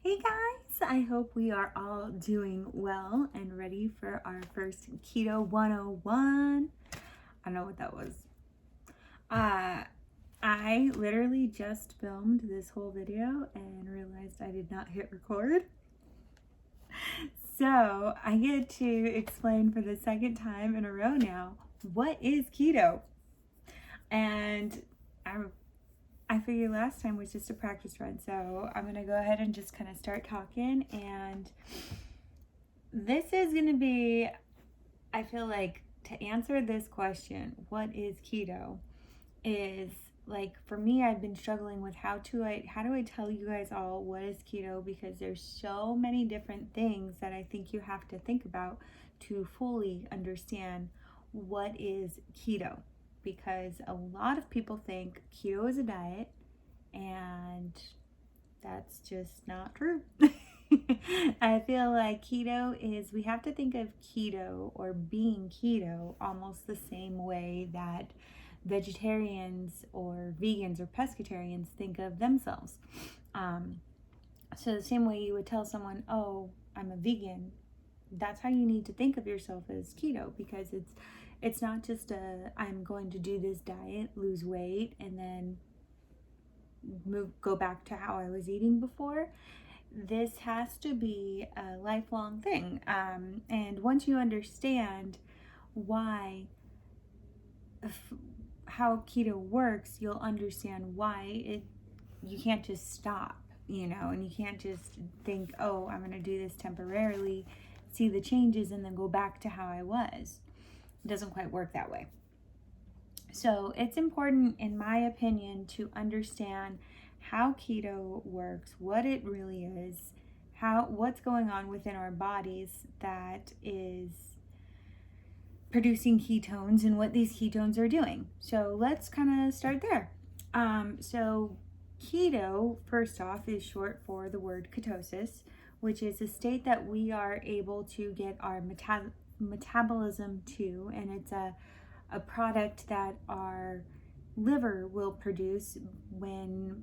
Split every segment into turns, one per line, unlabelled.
Hey guys, I hope we are all doing well and ready for our first Keto 101. I know what that was. Uh, I literally just filmed this whole video and realized I did not hit record. So I get to explain for the second time in a row now, what is keto? And I figured last time was just a practice run, so I'm gonna go ahead and just kind of start talking. And this is gonna be, I feel like, to answer this question, what is keto, is like, for me, I've been struggling with how do I tell you guys all what is keto, because there's so many different things that I think you have to think about to fully understand what is keto, because a lot of people think keto is a diet, and that's just not true. I feel like keto is, we have to think of keto or being keto almost the same way that vegetarians or vegans or pescatarians think of themselves. So the same way you would tell someone, oh, I'm a vegan, that's how you need to think of yourself as keto, because it's not just I'm going to do this diet, lose weight, and then go back to how I was eating before. This has to be a lifelong thing. And once you understand why, how keto works, you'll understand why you can't just stop, and you can't just think, oh, I'm going to do this temporarily, see the changes, and then go back to how I was. It doesn't quite work that way. So it's important, in my opinion, to understand how keto works, what it really is, what's going on within our bodies that is producing ketones, and what these ketones are doing. So let's kind of start there. So keto, first off, is short for the word ketosis, which is a state that we are able to get our metabolism to, and it's a product that our liver will produce when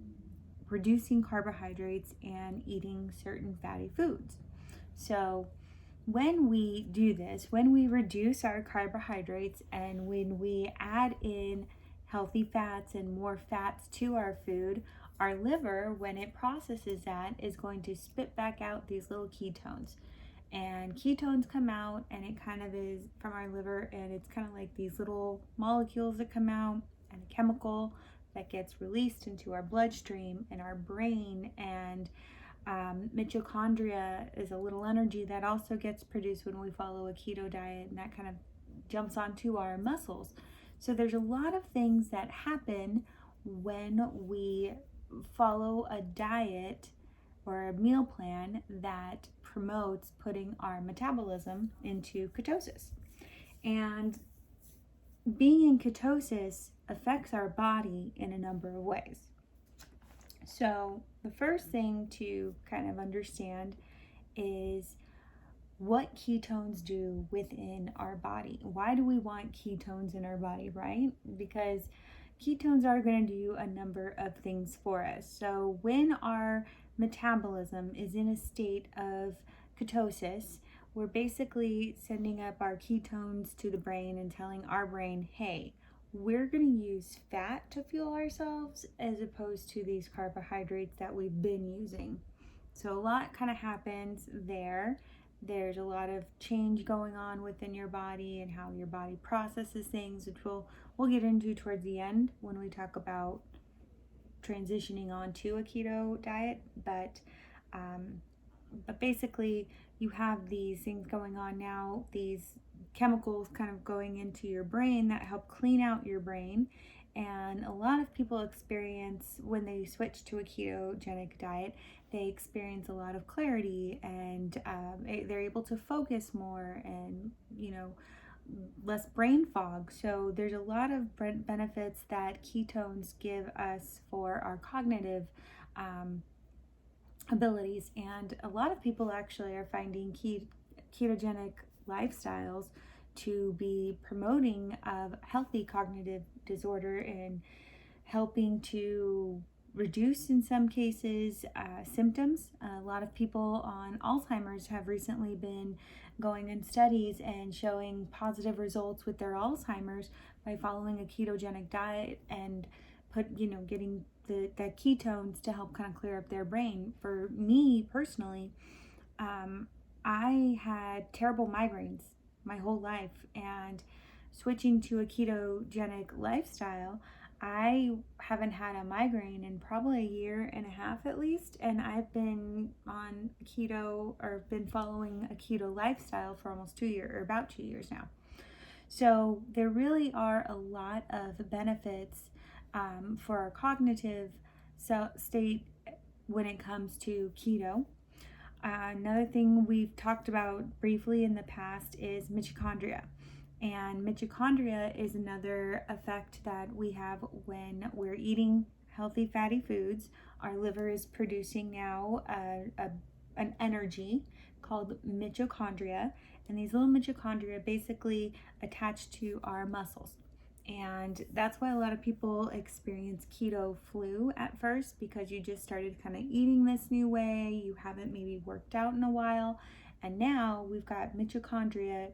reducing carbohydrates and eating certain fatty foods. So when we do this, when we reduce our carbohydrates and when we add in healthy fats and more fats to our food, our liver, when it processes that, is going to spit back out these little ketones. And ketones come out, and it kind of is from our liver, and it's kind of like these little molecules that come out, and a chemical that gets released into our bloodstream and our brain. And mitochondria is a little energy that also gets produced when we follow a keto diet, and that kind of jumps onto our muscles. So there's a lot of things that happen when we follow a diet or a meal plan that promotes putting our metabolism into ketosis. And being in ketosis affects our body in a number of ways. So the first thing to kind of understand is what ketones do within our body. Why do we want ketones in our body, right? Because ketones are going to do a number of things for us. So when our metabolism is in a state of ketosis, we're basically sending up our ketones to the brain and telling our brain, hey, we're going to use fat to fuel ourselves as opposed to these carbohydrates that we've been using. So a lot kind of happens there. There's a lot of change going on within your body and how your body processes things, which we'll get into towards the end when we talk about transitioning onto a keto diet. But basically, you have these things going on now, these chemicals kind of going into your brain that help clean out your brain. And a lot of people experience, when they switch to a ketogenic diet, they experience a lot of clarity, and they're able to focus more, and less brain fog. So there's a lot of benefits that ketones give us for our cognitive abilities. And a lot of people actually are finding ketogenic lifestyles to be promoting of healthy cognitive disorder and helping to reduce, in some cases, symptoms. A lot of people on Alzheimer's have recently been going in studies and showing positive results with their Alzheimer's by following a ketogenic diet and getting the ketones to help kind of clear up their brain. For me personally, I had terrible migraines my whole life, and switching to a ketogenic lifestyle, I haven't had a migraine in probably a year and a half at least, and I've been on keto or been following a keto lifestyle for almost 2 years, or about 2 years now. So there really are a lot of benefits for our cognitive state when it comes to keto. Another thing we've talked about briefly in the past is mitochondria. And mitochondria is another effect that we have when we're eating healthy fatty foods. Our liver is producing now an energy called mitochondria. And these little mitochondria basically attach to our muscles. And that's why a lot of people experience keto flu at first, because you just started kind of eating this new way. You haven't maybe worked out in a while. And now we've got mitochondria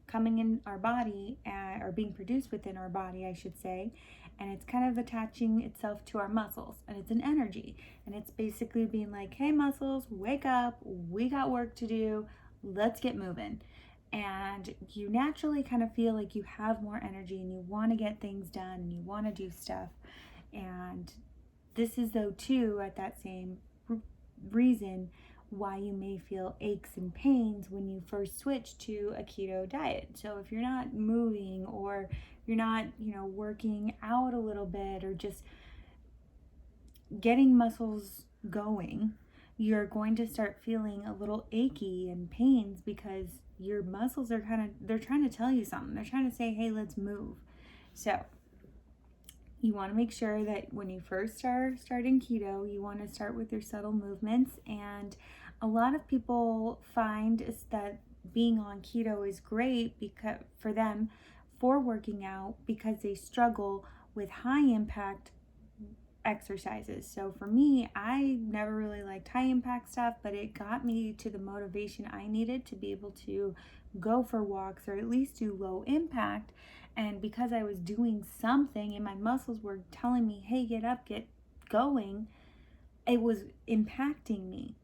coming in our body, or being produced within our body, I should say. And it's kind of attaching itself to our muscles. And it's an energy. And it's basically being like, hey, muscles, wake up. We got work to do. Let's get moving. And you naturally kind of feel like you have more energy and you want to get things done and you want to do stuff. And this is, though, too, at that same reason why you may feel aches and pains when you first switch to a keto diet. So if you're not moving, or you're not, working out a little bit, or just getting muscles going, you're going to start feeling a little achy and pains, because your muscles are they're trying to tell you something. They're trying to say, hey, let's move. So you want to make sure that when you first starting keto, you want to start with your subtle movements. And a lot of people find is that being on keto is great because for them, for working out, because they struggle with high impact exercises. So for me, I never really liked high impact stuff, but it got me to the motivation I needed to be able to go for walks, or at least do low impact. And because I was doing something and my muscles were telling me, hey, get up, get going, it was impacting me.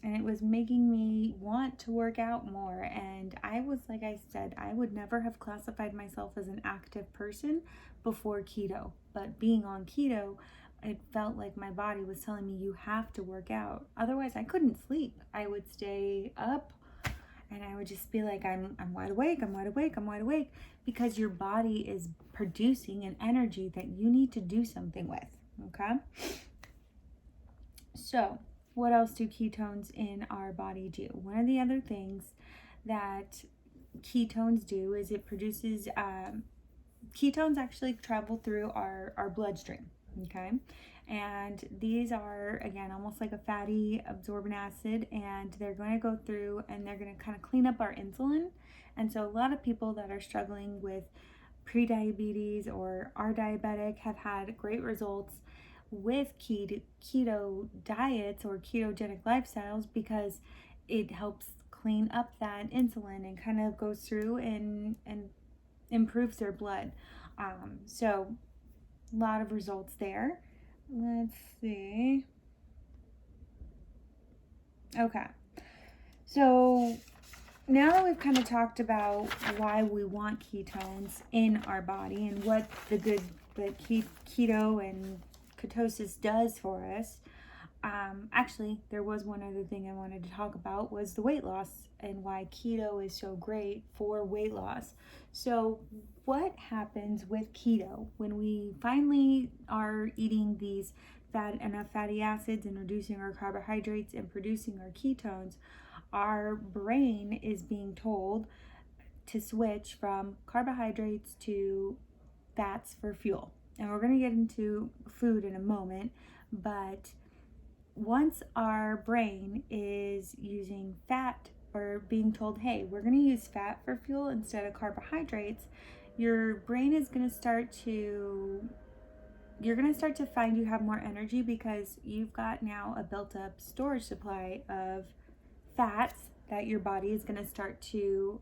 And it was making me want to work out more. And I was, like I said, I would never have classified myself as an active person before keto. But being on keto, it felt like my body was telling me, you have to work out. Otherwise, I couldn't sleep. I would stay up and I would just be like, I'm wide awake, I'm wide awake, I'm wide awake, because your body is producing an energy that you need to do something with, okay? So, what else do ketones in our body do? One of the other things that ketones do is it produces, ketones actually travel through our bloodstream, okay? And these are, again, almost like a fatty absorbent acid, and they're going to go through and they're going to kind of clean up our insulin. And so a lot of people that are struggling with prediabetes or are diabetic have had great results with keto diets or ketogenic lifestyles, because it helps clean up that insulin and kind of goes through and improves their blood. So a lot of results there. Let's see. Okay. So now that we've kind of talked about why we want ketones in our body and what the good that keto and ketosis does for us, actually, there was one other thing I wanted to talk about, was the weight loss and why keto is so great for weight loss. So what happens with keto when we finally are eating these enough fatty acids and reducing our carbohydrates and producing our ketones? Our brain is being told to switch from carbohydrates to fats for fuel. And we're going to get into food in a moment, but once our brain is using fat, or being told, hey, we're going to use fat for fuel instead of carbohydrates, your brain is going to start to you're going to start to find you have more energy because you've got now a built up storage supply of fats that your body is going to start to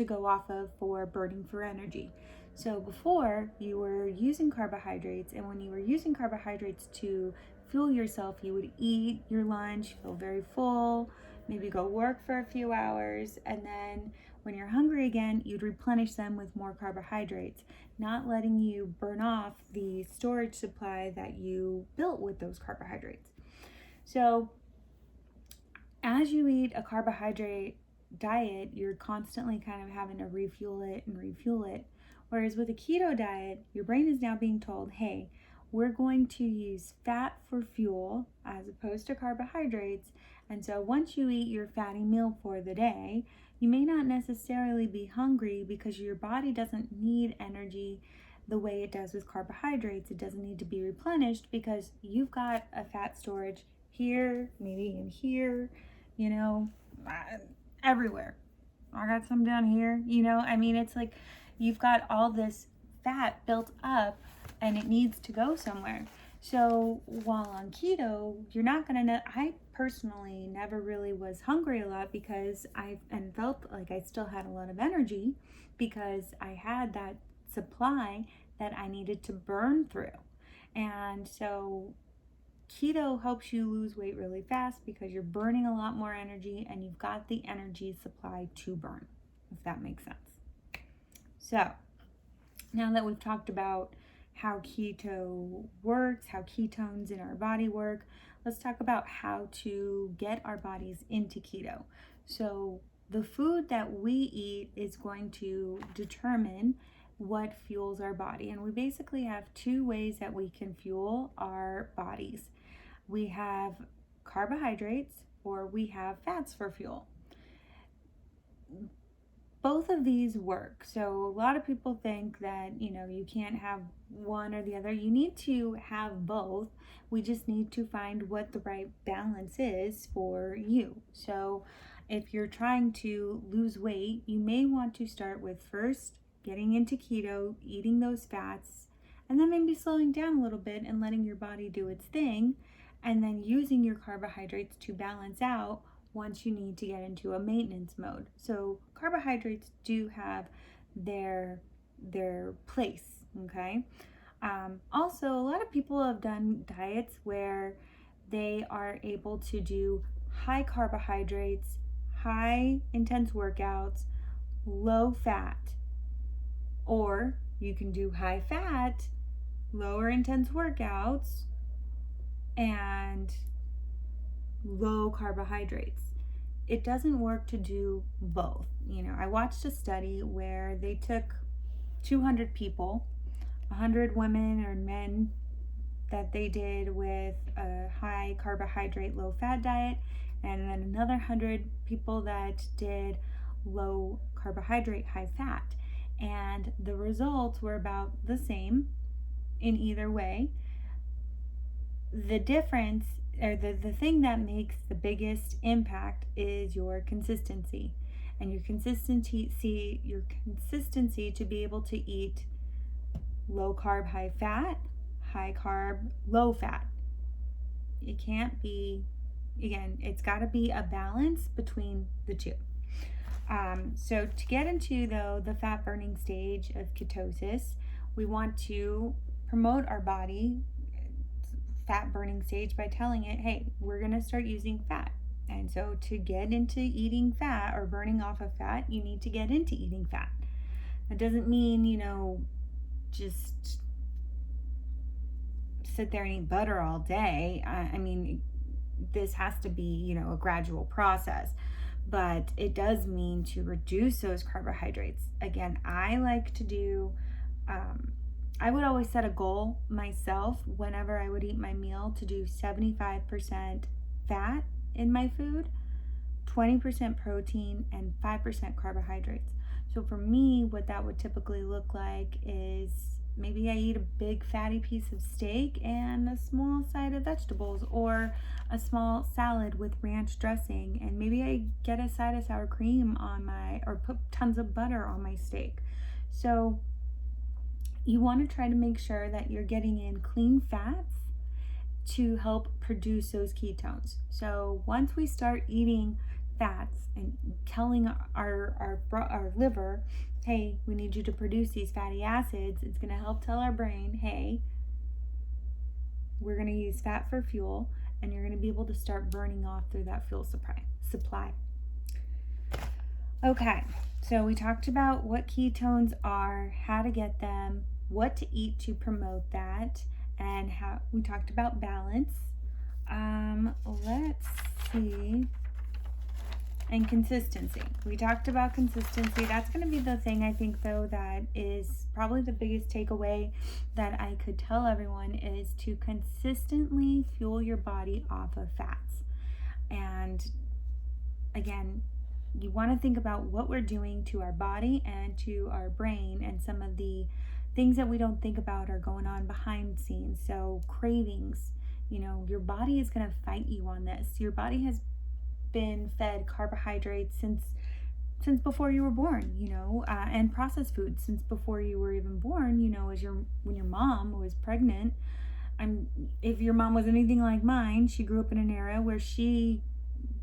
go off of for burning for energy. So before you were using carbohydrates, and when you were using carbohydrates to fuel yourself, you would eat your lunch, feel very full, maybe go work for a few hours, and then when you're hungry again, you'd replenish them with more carbohydrates, not letting you burn off the storage supply that you built with those carbohydrates. So as you eat a carbohydrate diet, you're constantly kind of having to refuel it. Whereas with a keto diet, your brain is now being told, hey, we're going to use fat for fuel as opposed to carbohydrates. And so once you eat your fatty meal for the day, you may not necessarily be hungry because your body doesn't need energy the way it does with carbohydrates. It doesn't need to be replenished because you've got a fat storage here, maybe in here, you know, everywhere. I got some down here, you know. I mean, it's like you've got all this fat built up and it needs to go somewhere. So while on keto, you're not going to I personally never really was hungry a lot because and felt like I still had a lot of energy because I had that supply that I needed to burn through. And so keto helps you lose weight really fast because you're burning a lot more energy and you've got the energy supply to burn, if that makes sense. So now that we've talked about how keto works, how ketones in our body work, let's talk about how to get our bodies into keto. So the food that we eat is going to determine what fuels our body. And we basically have two ways that we can fuel our bodies. We have carbohydrates or we have fats for fuel. Both of these work. So a lot of people think that, you can't have one or the other. You need to have both. We just need to find what the right balance is for you. So if you're trying to lose weight, you may want to start with first getting into keto, eating those fats, and then maybe slowing down a little bit and letting your body do its thing, and then using your carbohydrates to balance out once you need to get into a maintenance mode. So carbohydrates do have their place, okay? Also, a lot of people have done diets where they are able to do high carbohydrates, high intense workouts, low fat. Or you can do high fat, lower intense workouts, and low carbohydrates. It doesn't work to do both. I watched a study where they took 200 people, 100 women or men that they did with a high carbohydrate, low fat diet, and then another 100 people that did low carbohydrate, high fat. And the results were about the same in either way. The difference, or the thing that makes the biggest impact, is your consistency. And your consistency to be able to eat low carb, high fat, high carb, low fat. It can't be, again, it's got to be a balance between the two. So to get into, though, the fat burning stage of ketosis, we want to promote our body fat burning stage by telling it, hey, we're going to start using fat. And so to get into eating fat or burning off of fat, you need to get into eating fat. That doesn't mean, just sit there and eat butter all day. I mean, this has to be, a gradual process. But it does mean to reduce those carbohydrates. Again, I like to do, I would always set a goal myself whenever I would eat my meal to do 75% fat in my food, 20% protein, and 5% carbohydrates. So for me, what that would typically look like is maybe I eat a big fatty piece of steak and a small side of vegetables, or a small salad with ranch dressing, and maybe I get a side of sour cream on or put tons of butter on my steak. So you want to try to make sure that you're getting in clean fats to help produce those ketones. So once we start eating fats and telling our liver, hey, we need you to produce these fatty acids, it's going to help tell our brain, hey, we're going to use fat for fuel, and you're going to be able to start burning off through that fuel supply. Okay, so we talked about what ketones are, how to get them, what to eat to promote that, and how we talked about balance. Let's see. And consistency. We talked about consistency. That's going to be the thing, I think, though, that is probably the biggest takeaway that I could tell everyone is to consistently fuel your body off of fats. And again, you want to think about what we're doing to our body and to our brain, and some of the things that we don't think about are going on behind the scenes. So cravings, your body is going to fight you on this. Your body has been fed carbohydrates since before you were born, and processed foods since before you were even born. When your mom was pregnant, if your mom was anything like mine, she grew up in an era where she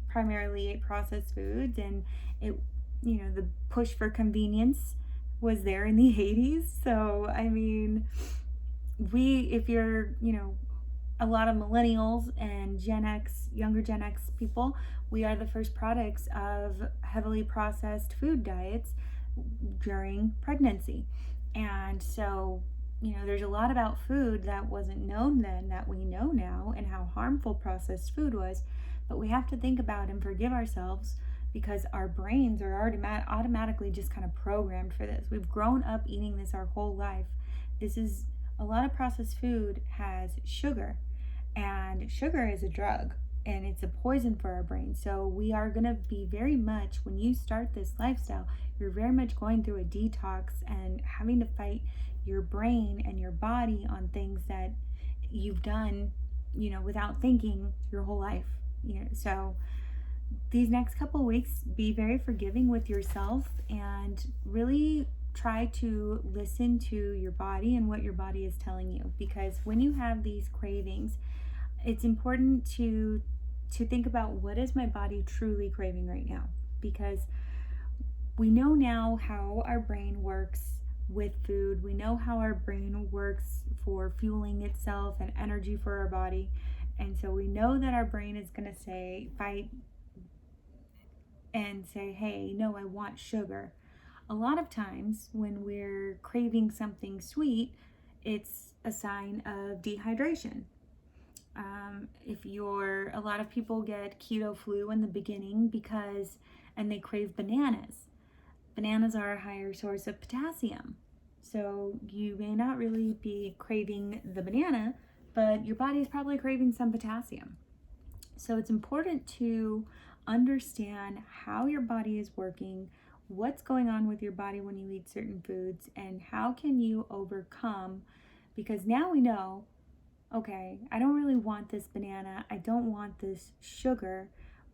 primarily ate processed foods, and the push for convenience was there in the 80s. So if you're a lot of millennials and Gen X, younger Gen X people, we are the first products of heavily processed food diets during pregnancy. And so, there's a lot about food that wasn't known then that we know now, and how harmful processed food was. But we have to think about and forgive ourselves, because our brains are automatically just kind of programmed for this. We've grown up eating this our whole life. A lot of processed food has sugar, and sugar is a drug, and it's a poison for our brain. So we are going to be very much, when you start this lifestyle, you're very much going through a detox and having to fight your brain and your body on things that you've done, without thinking your whole life. So these next couple weeks, be very forgiving with yourself, and really try to listen to your body and what your body is telling you. Because when you have these cravings, it's important to think about, what is my body truly craving right now? Because we know now how our brain works with food. We know how our brain works for fueling itself and energy for our body. And so we know that our brain is going to fight and say, hey, no, I want sugar. A lot of times when we're craving something sweet, it's a sign of dehydration. A lot of people get keto flu in the beginning and they crave bananas. Bananas are a higher source of potassium. So you may not really be craving the banana, but your body is probably craving some potassium. So it's important to understand how your body is working, what's going on with your body when you eat certain foods, and how can you overcome, because now we know, okay, I don't really want this banana, I don't want this sugar,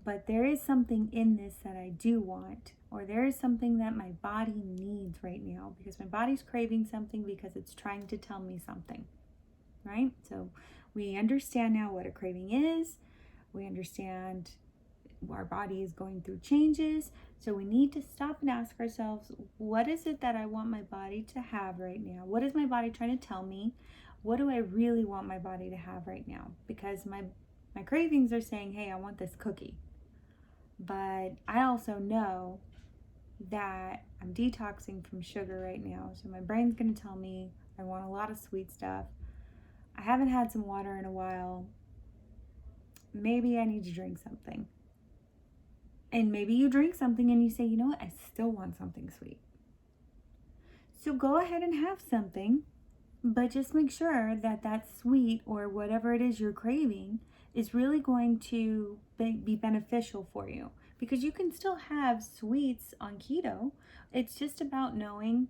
but there is something in this that I do want, or there is something that my body needs right now, because my body's craving something because it's trying to tell me something, right? So we understand now what a craving is. We understand our body is going through changes. So we need to stop and ask ourselves, what is it that I want my body to have right now? What is my body trying to tell me? What do I really want my body to have right now? Because my cravings are saying, hey, I want this cookie. But I also know that I'm detoxing from sugar right now. So my brain's going to tell me I want a lot of sweet stuff. I haven't had some water in a while. Maybe I need to drink something. And maybe you drink something and you say, you know what, I still want something sweet. So go ahead and have something, but just make sure that that sweet, or whatever it is you're craving, is really going to be beneficial for you. Because you can still have sweets on keto. It's just about knowing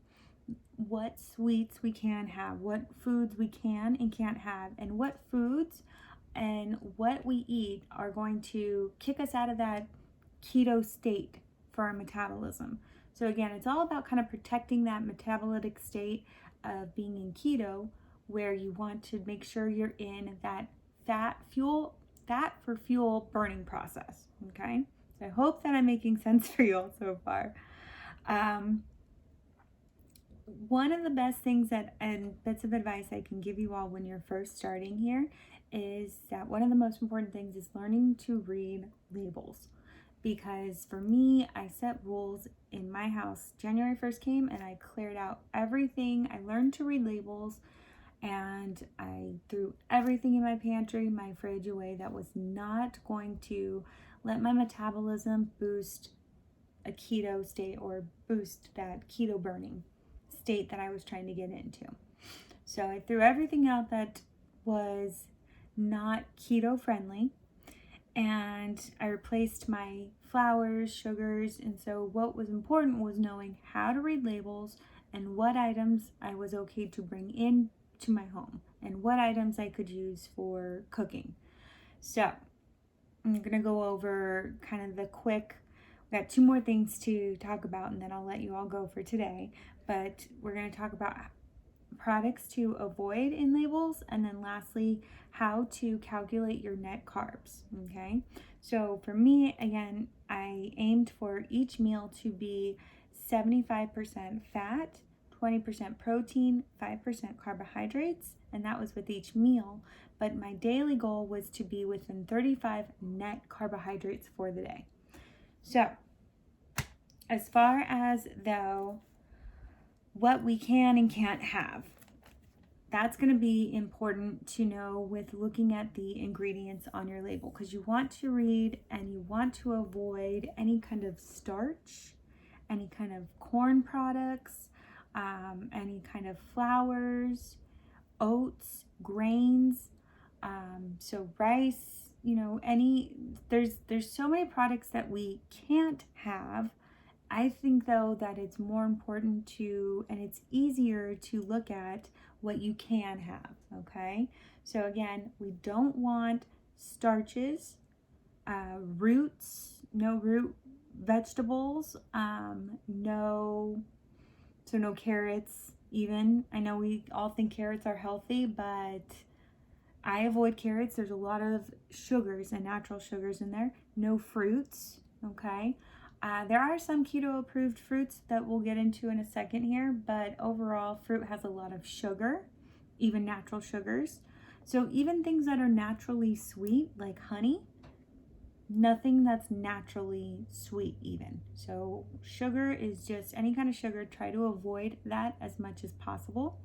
what sweets we can have, what foods we can and can't have, and what foods and what we eat are going to kick us out of that keto state for our metabolism. So again, it's all about kind of protecting that metabolic state of being in keto, where you want to make sure you're in that fat for fuel burning process. Okay, so I hope that I'm making sense for you all so far. One of the best things and bits of advice I can give you all when you're first starting here is that one of the most important things is learning to read labels. Because for me, I set rules in my house. January 1st came and I cleared out everything. I learned to read labels and I threw everything in my pantry, my fridge away that was not going to let my metabolism boost a keto state or boost that keto burning state that I was trying to get into. So I threw everything out that was not keto friendly, and I replaced my flours, sugars, and so what was important was knowing how to read labels and what items I was okay to bring in to my home and what items I could use for cooking. So I'm gonna go over kind of the quick, we got two more things to talk about and then I'll let you all go for today. But we're gonna talk about products to avoid in labels, and then lastly, how to calculate your net carbs. Okay, so for me, again, I aimed for each meal to be 75% fat, 20% protein, 5% carbohydrates, and that was with each meal. But my daily goal was to be within 35 net carbohydrates for the day. So, as far as though what we can and can't have, that's going to be important to know with looking at the ingredients on your label, because you want to read and you want to avoid any kind of starch, any kind of corn products, any kind of flours, oats, grains, so rice, there's so many products that we can't have. I think though that it's more important and it's easier to look at what you can have, okay? So again, we don't want starches, roots, no root vegetables, no carrots even. I know we all think carrots are healthy, but I avoid carrots. There's a lot of sugars and natural sugars in there. No fruits, okay? There are some keto approved fruits that we'll get into in a second here, but overall, fruit has a lot of sugar, even natural sugars. So even things that are naturally sweet, like honey, nothing that's naturally sweet even. So sugar is just any kind of sugar. Try to avoid that as much as possible.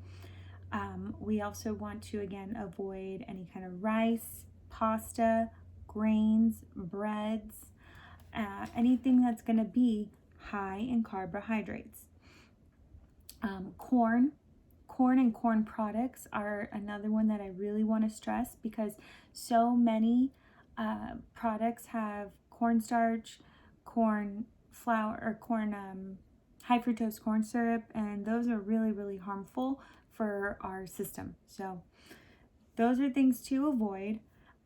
We also want to, again, avoid any kind of rice, pasta, grains, breads, anything that's going to be high in carbohydrates. Corn and corn products are another one that I really want to stress, because so many products have cornstarch, corn flour, or high fructose corn syrup, and those are really, really harmful for our system. So those are things to avoid.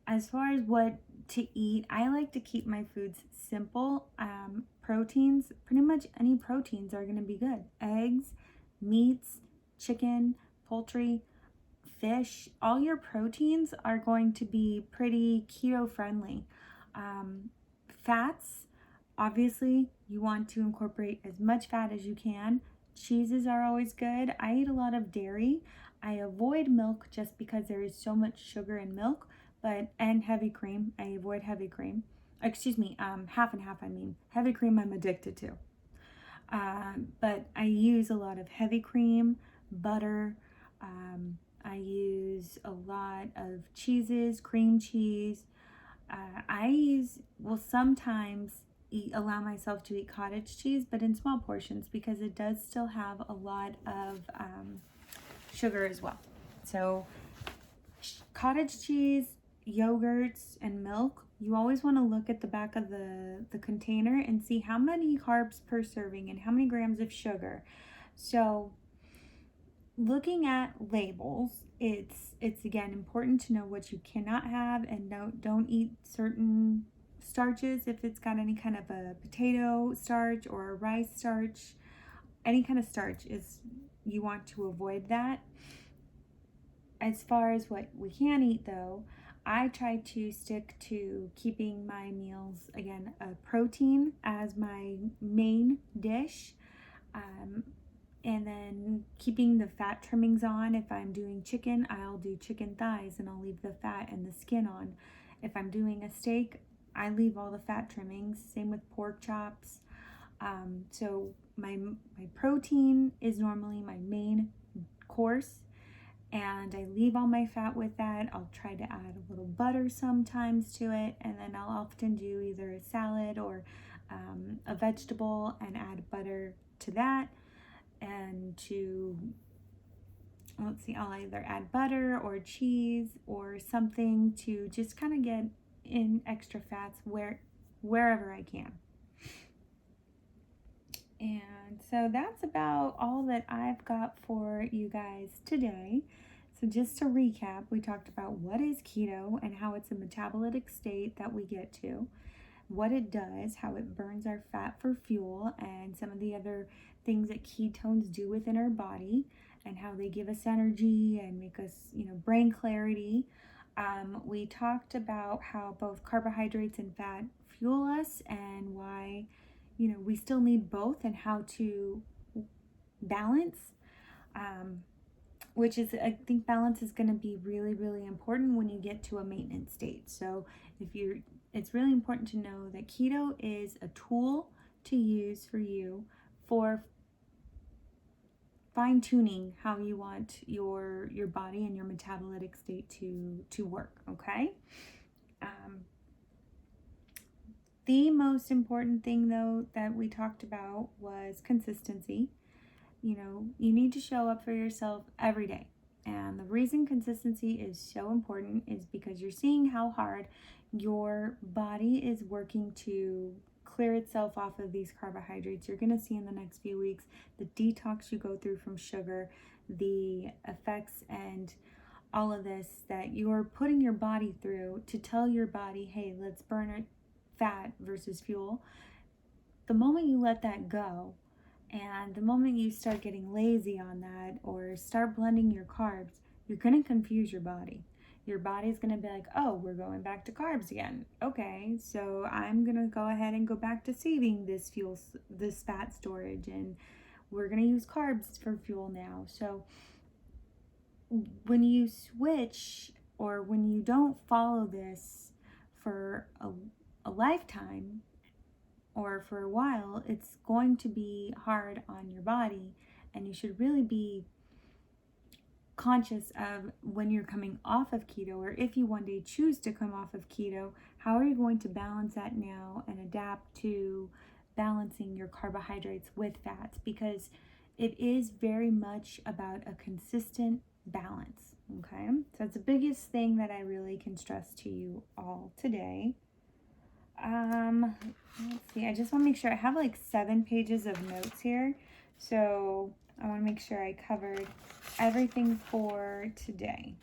As far as what to eat, I like to keep my foods simple. Proteins, pretty much any proteins are going to be good. Eggs, meats, chicken, poultry, fish, all your proteins are going to be pretty keto friendly. Fats, obviously, you want to incorporate as much fat as you can. Cheeses are always good. I eat a lot of dairy. I avoid milk just because there is so much sugar in milk, and heavy cream. I avoid heavy cream. Excuse me, half and half, I mean. Heavy cream I'm addicted to. But I use a lot of heavy cream, butter. I use a lot of cheeses, cream cheese. Will sometimes allow myself to eat cottage cheese, but in small portions, because it does still have a lot of sugar as well. So cottage cheese, yogurts, and milk, you always want to look at the back of the container and see how many carbs per serving and how many grams of sugar. So looking at labels, it's again important to know what you cannot have, and don't eat certain starches if it's got any kind of a potato starch or a rice starch. Any kind of starch is you want to avoid that. As far as what we can eat though, I try to stick to keeping my meals, again, protein as my main dish, and then keeping the fat trimmings on. If I'm doing chicken, I'll do chicken thighs and I'll leave the fat and the skin on. If I'm doing a steak, I leave all the fat trimmings. Same with pork chops. So my protein is normally my main course, and I leave all my fat with that. I'll try to add a little butter sometimes to it, and then I'll often do either a salad or a vegetable and add butter to that. And I'll either add butter or cheese or something to just kind of get in extra fats wherever I can. And so that's about all that I've got for you guys today. So just to recap, we talked about what is keto and how it's a metabolic state that we get to, what it does, how it burns our fat for fuel, and some of the other things that ketones do within our body, and how they give us energy and make us, brain clarity. We talked about how both carbohydrates and fat fuel us, and why we still need both, and how to balance, which is, I think balance is going to be really, really important when you get to a maintenance state. So it's really important to know that keto is a tool to use for you for fine-tuning how you want your body and your metabolic state to work, okay? The most important thing, though, that we talked about was consistency. You need to show up for yourself every day. And the reason consistency is so important is because you're seeing how hard your body is working to clear itself off of these carbohydrates. You're going to see in the next few weeks the detox you go through from sugar, the effects and all of this that you're putting your body through to tell your body, hey, let's burn fat versus fuel. The moment you let that go, and the moment you start getting lazy on that or start blending your carbs, you're going to confuse your body. Your body's going to be like, oh, we're going back to carbs again. Okay, so I'm going to go ahead and go back to saving this fat storage, and we're going to use carbs for fuel now. So when you switch, or when you don't follow this for a lifetime, or for a while, it's going to be hard on your body, and you should really be conscious of when you're coming off of keto, or if you one day choose to come off of keto, how are you going to balance that now and adapt to balancing your carbohydrates with fats, because it is very much about a consistent balance, okay? So that's the biggest thing that I really can stress to you all today. Let's see, I just want to make sure I have like 7 pages of notes here, so I want to make sure I covered everything for today.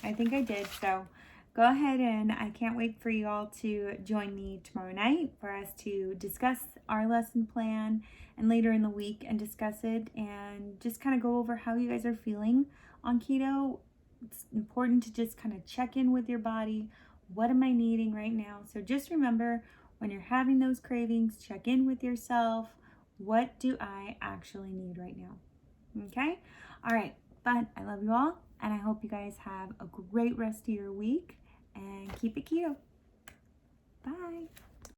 I think I did, so go ahead, and I can't wait for you all to join me tomorrow night for us to discuss our lesson plan, and later in the week and discuss it and just kind of go over how you guys are feeling on keto. It's important to just kind of check in with your body. What am I needing right now? So just remember, when you're having those cravings, check in with yourself. What do I actually need right now? Okay? All right. But I love you all, and I hope you guys have a great rest of your week, and keep it keto. Bye.